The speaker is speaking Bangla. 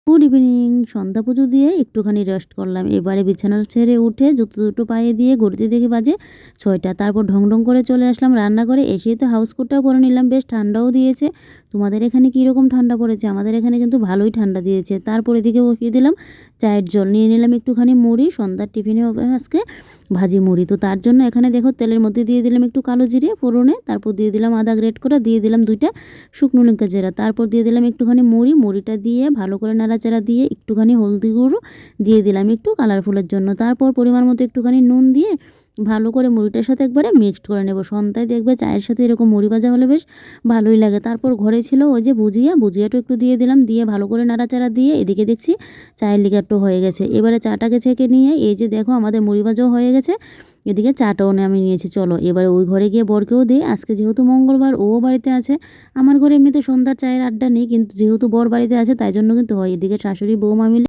Good evening. সন্ধ্যা পুজো দিয়ে একটুখানি রেস্ট করলাম। এবারে বিছানা ছেড়ে উঠে জুতো দুটো পায়ে দিয়ে ঘড়িতে দেখি বাজে ৬টা। তারপর ঢং ঢং করে চলে আসলাম রান্নাঘরে। এসেই তো হাউস কোটটাও পরে নিলাম। বেশ ঠান্ডাও দিয়েছে। তোমাদের এখানে কীরকম ঠান্ডা পড়েছে? আমাদের এখানে কিন্তু ভালোই ঠান্ডা দিয়েছে। তারপর এদিকে বসিয়ে দিলাম চায়ের জল। নিয়ে নিলাম একটুখানি মুড়ি। সন্ধ্যার টিফিনে হবে আজকে ভাজি মুড়ি। তো তার জন্য এখানে দেখো তেলের মধ্যে দিয়ে দিলাম একটু কালো জিরে ফোড়নে। তারপর দিয়ে দিলাম আদা গ্রেট করা। দিয়ে দিলাম 2টা শুকনো লঙ্কা চেরা। তারপর দিয়ে দিলাম একটুখানি মুড়িটা দিয়ে ভালো করে নাড়াচাড়া দিয়ে একটুখানি হলদি গুঁড়ো দিয়ে দিলাম একটু কালারফুলের জন্য। তারপর পরিমাণ মতো একটুখানি নুন দিয়ে ভালো করে মুড়িটার সাথে একবারে মিক্সড করে নেব। সন্ধ্যায় দেখবে চায়ের সাথে এরকম মুড়ি ভাজা হলে বেশ ভালোই লাগে। তারপর ঘরে ছিল ওই যে ভুজিয়াটা একটু দিয়ে দিলাম। দিয়ে ভালো করে নাড়াচাড়া দিয়ে এদিকে দেখছি চায়ের লিকারটাও হয়ে গেছে। এবারে চাটাকে ছেঁকে নিয়ে এই যে দেখো আমাদের মুড়ি ভাজাও হয়ে গেছে। এদিকে চাটাও আমি নিয়েছি। চলো এবারে ওই ঘরে গিয়ে বরকেও দিই। আজকে যেহেতু মঙ্গলবার ও বাড়িতে আছে। আমার ঘরে এমনিতে সন্ধ্যার চায়ের আড্ডা নেই, কিন্তু যেহেতু বর বাড়িতে আছে তাই জন্য কিন্তু হয়। এদিকে শাশুড়ি বৌমা মিলে